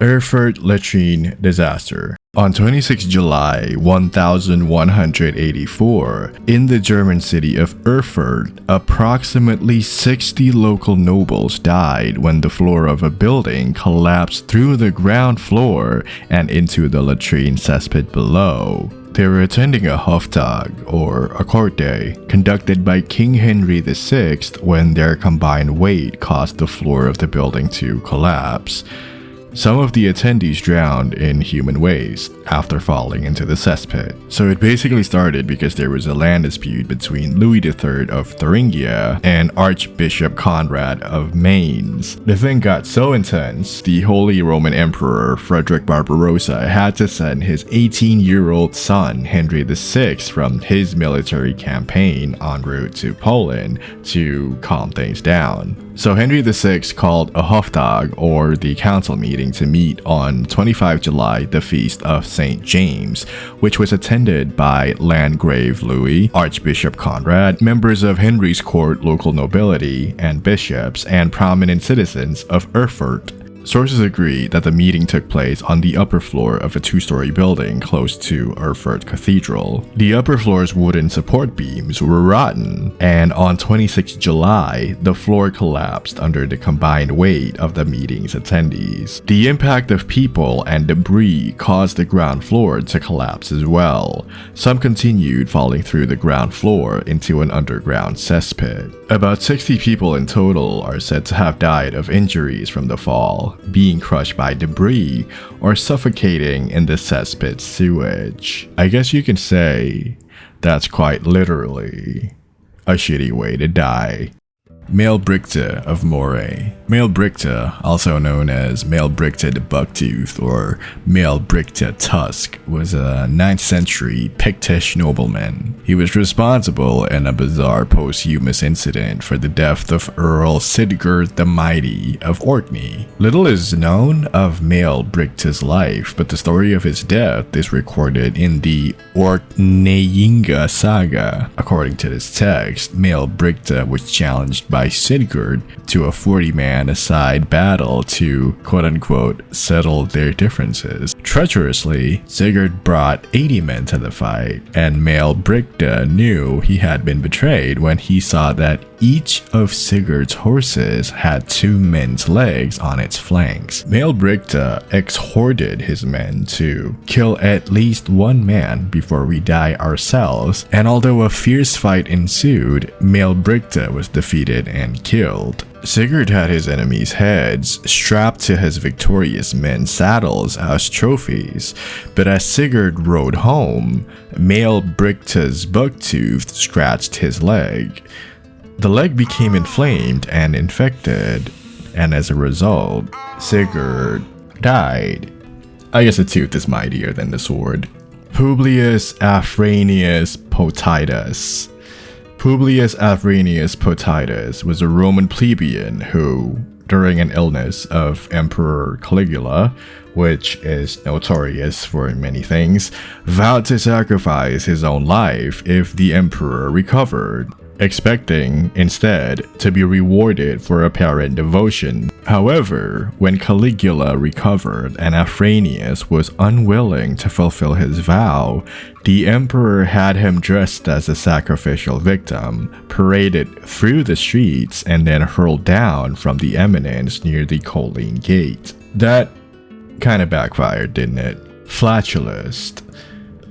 Erfurt Latrine Disaster. On 26 July 1184, in the German city of Erfurt, approximately 60 local nobles died when the floor of a building collapsed through the ground floor and into the latrine cesspit below. They were attending a Hoftag, or a court day, conducted by King Henry VI when their combined weight caused the floor of the building to collapse. Some of the attendees drowned in human waste after falling into the cesspit. So it basically started because there was a land dispute between Louis III of Thuringia and Archbishop Conrad of Mainz. The thing got so intense, the Holy Roman Emperor Frederick Barbarossa had to send his 18-year-old son Henry VI from his military campaign en route to Poland to calm things down. So Henry VI called a Hoftag, or the council meeting, to meet on 25 July, the feast of St. James, which was attended by Landgrave Louis, Archbishop Conrad, members of Henry's court, local nobility, and bishops, and prominent citizens of Erfurt. Sources agree that the meeting took place on the upper floor of a two-story building close to Erfurt Cathedral. The upper floor's wooden support beams were rotten, and on 26 July, the floor collapsed under the combined weight of the meeting's attendees. The impact of people and debris caused the ground floor to collapse as well. Some continued falling through the ground floor into an underground cesspit. About 60 people in total are said to have died of injuries from the fall, being crushed by debris, or suffocating in the cesspit sewage. I guess you can say that's quite literally a shitty way to die. Mael Brigte of Moray. Mael Brigte, also known as Mael Brigte the Bucktooth or Mael Brigte Tusk, was a 9th century Pictish nobleman. He was responsible in a bizarre posthumous incident for the death of Earl Sigurd the Mighty of Orkney. Little is known of Mael Brigte's life, but the story of his death is recorded in the Orkneyinga saga. According to this text, Mael Brigte was challenged by Sigurd to a 40-man-a-side battle to quote-unquote settle their differences. Treacherously, Sigurd brought 80 men to the fight, and Mael Brigte knew he had been betrayed when he saw that each of Sigurd's horses had 2 men's legs on its flanks. Mael Brigte exhorted his men to kill at least 1 man before we die ourselves, and although a fierce fight ensued, Mael Brigte was defeated and killed. Sigurd had his enemies' heads strapped to his victorious men's saddles as trophies, but as Sigurd rode home, Mael Brigte's bucktooth scratched his leg. The leg became inflamed and infected, and as a result, Sigurd died. I guess the tooth is mightier than the sword. Publius Afranius Potitus. Publius Afranius Potitus was a Roman plebeian who, during an illness of Emperor Caligula, which is notorious for many things, vowed to sacrifice his own life if the emperor recovered, expecting, instead, to be rewarded for apparent devotion. However, when Caligula recovered and Afranius was unwilling to fulfill his vow, the emperor had him dressed as a sacrificial victim, paraded through the streets, and then hurled down from the eminence near the Colline Gate. That kind of backfired, didn't it? Flatulist.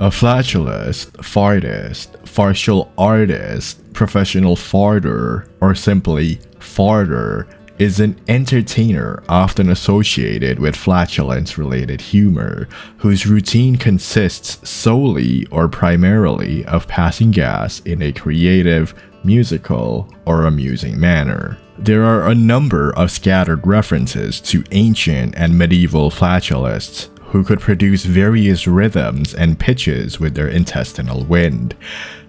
A flatulist, fartist, farcial artist, professional farter, or simply farter, is an entertainer often associated with flatulence-related humor, whose routine consists solely or primarily of passing gas in a creative, musical, or amusing manner. There are a number of scattered references to ancient and medieval flatulists who could produce various rhythms and pitches with their intestinal wind.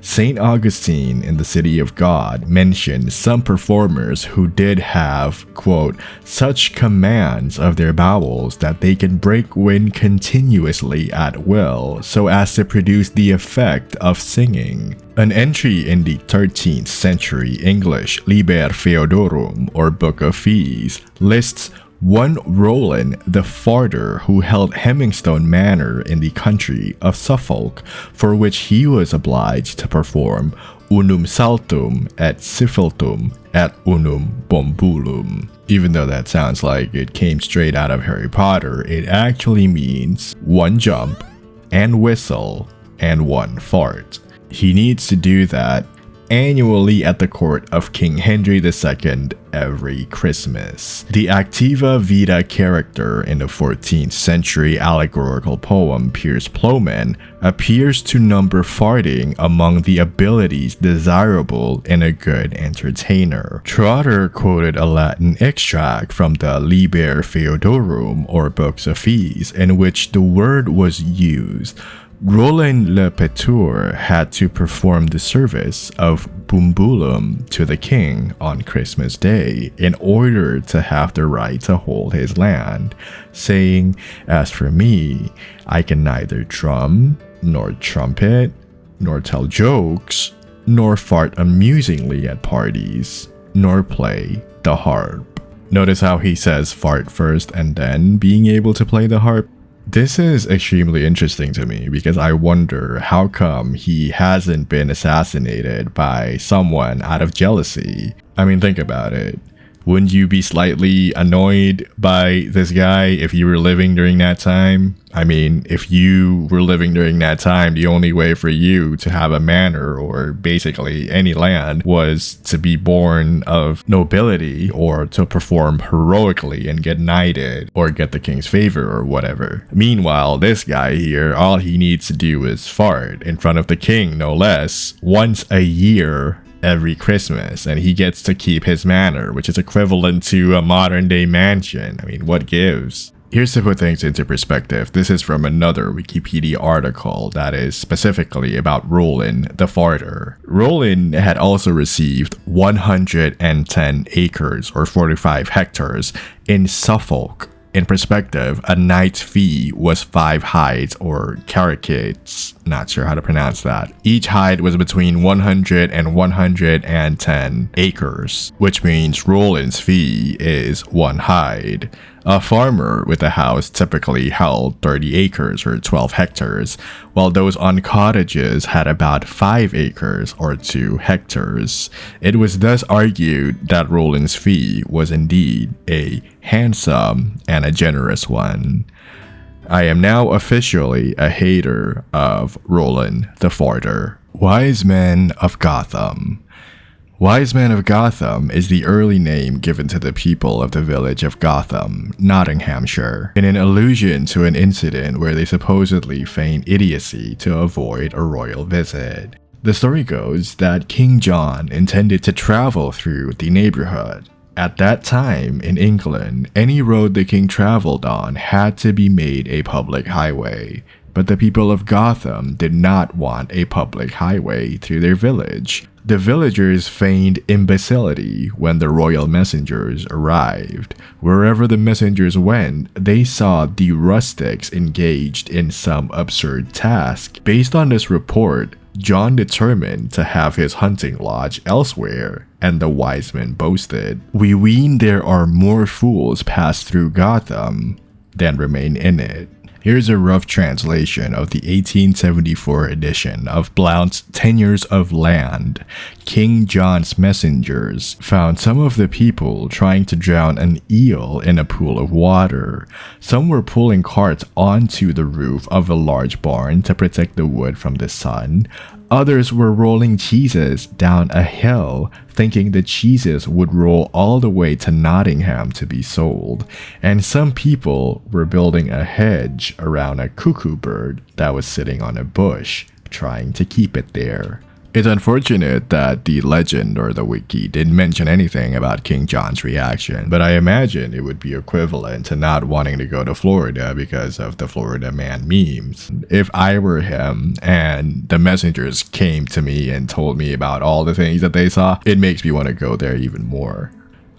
St. Augustine in the City of God mentioned some performers who did have, quote, such commands of their bowels that they can break wind continuously at will so as to produce the effect of singing. An entry in the 13th century English Liber Feodorum, or Book of Fees, lists One Roland the Farther, who held Hemmingstone Manor in the country of Suffolk, for which he was obliged to perform unum saltum et civiltum et unum bombulum. Even though that sounds like it came straight out of Harry Potter, it actually means one jump and whistle and one fart. He needs to do that annually at the court of King Henry II every Christmas. The Activa Vita character in the 14th century allegorical poem Piers Plowman appears to number farting among the abilities desirable in a good entertainer. Trotter quoted a Latin extract from the Liber Feodorum, or Books of Fees, in which the word was used. Roland le Péteur had to perform the service of bumbulum to the king on Christmas Day in order to have the right to hold his land, saying, "As for me, I can neither drum, nor trumpet, nor tell jokes, nor fart amusingly at parties, nor play the harp." Notice how he says fart first and then being able to play the harp? This is extremely interesting to me because I wonder how come he hasn't been assassinated by someone out of jealousy. I mean, think about it. Wouldn't you be slightly annoyed by this guy if you were living during that time? I mean, if you were living during that time, the only way for you to have a manor or basically any land was to be born of nobility or to perform heroically and get knighted or get the king's favor or whatever. Meanwhile, this guy here, all he needs to do is fart in front of the king, no less, once a year every Christmas, and he gets to keep his manor, which is equivalent to a modern day mansion. I mean, what gives? Here's to put things into perspective. This is from another Wikipedia article that is specifically about Roland the Farther. Roland had also received 110 acres or 45 hectares in Suffolk. In perspective, a knight's fee was 5 hides or caracates, not sure how to pronounce that. Each hide was between 100 and 110 acres, which means Roland's fee is 1 hide. A farmer with a house typically held 30 acres or 12 hectares, while those on cottages had about 5 acres or 2 hectares. It was thus argued that Roland's fee was indeed a handsome and a generous one. I am now officially a hater of Roland the Farther. Wise Men of Gotham. Wise Men of Gotham is the early name given to the people of the village of Gotham, Nottinghamshire, in an allusion to an incident where they supposedly feigned idiocy to avoid a royal visit. The story goes that King John intended to travel through the neighborhood. At that time in England, any road the king traveled on had to be made a public highway, but the people of Gotham did not want a public highway through their village. The villagers feigned imbecility when the royal messengers arrived. Wherever the messengers went, they saw the rustics engaged in some absurd task. Based on this report, John determined to have his hunting lodge elsewhere, and the wise men boasted, "We ween there are more fools pass through Gotham than remain in it." Here's a rough translation of the 1874 edition of Blount's Tenures of Land. King John's messengers found some of the people trying to drown an eel in a pool of water. Some were pulling carts onto the roof of a large barn to protect the wood from the sun. Others were rolling cheeses down a hill, thinking the cheeses would roll all the way to Nottingham to be sold. And some people were building a hedge around a cuckoo bird that was sitting on a bush, trying to keep it there. It's unfortunate that the legend or the wiki didn't mention anything about King John's reaction, but I imagine it would be equivalent to not wanting to go to Florida because of the Florida Man memes. If I were him and the messengers came to me and told me about all the things that they saw, it makes me want to go there even more.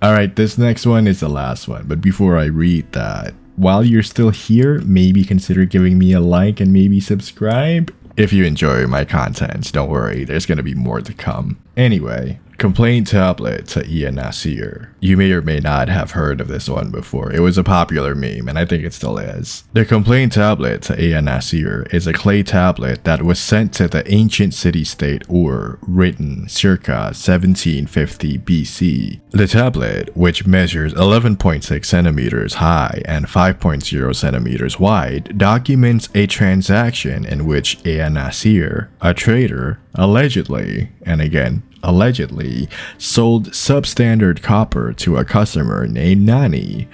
Alright, this next one is the last one, but before I read that, while you're still here, maybe consider giving me a like and maybe subscribe. If you enjoy my content, don't worry, there's gonna be more to come. Anyway, Complaint tablet to Ea-Nasir. You may or may not have heard of this one before. It was a popular meme, and I think it still is. The complaint tablet to Ea-Nasir is a clay tablet that was sent to the ancient city-state Ur, written circa 1750 BC. The tablet, which measures 11.6 centimeters high and 5.0 centimeters wide, documents a transaction in which Ea-Nasir, a trader, allegedly, and again, allegedly, sold substandard copper to a customer named Nani.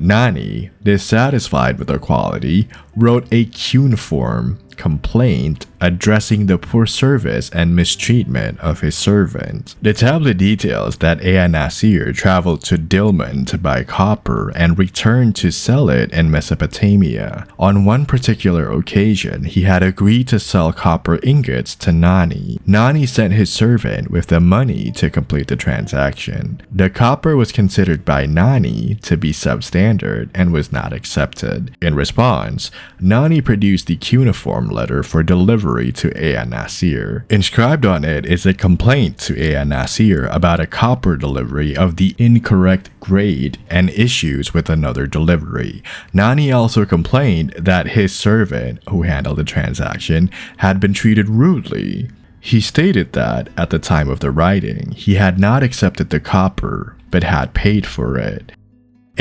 Nani, dissatisfied with the quality, wrote a cuneiform complaint addressing the poor service and mistreatment of his servant. The tablet details that Ea-Nasir traveled to Dilmun to buy copper and returned to sell it in Mesopotamia. On one particular occasion, he had agreed to sell copper ingots to Nani. Nani sent his servant with the money to complete the transaction. The copper was considered by Nani to be substandard and was not accepted. In response, Nani produced the cuneiform letter for delivery to Ea-Nasir. Inscribed on it is a complaint to Ea-Nasir about a copper delivery of the incorrect grade and issues with another delivery. Nani also complained that his servant, who handled the transaction, had been treated rudely. He stated that, at the time of the writing, he had not accepted the copper, but had paid for it.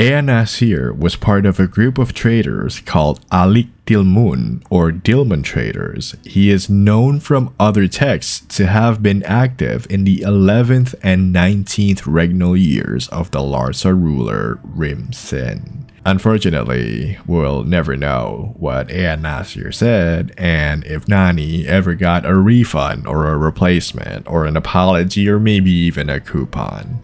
Ea-Nasir was part of a group of traders called Alik Dilmun or Dilmun traders. He is known from other texts to have been active in the 11th and 19th regnal years of the Larsa ruler Rim-Sin. Unfortunately, we'll never know what Ea-Nasir said and if Nani ever got a refund or a replacement or an apology or maybe even a coupon.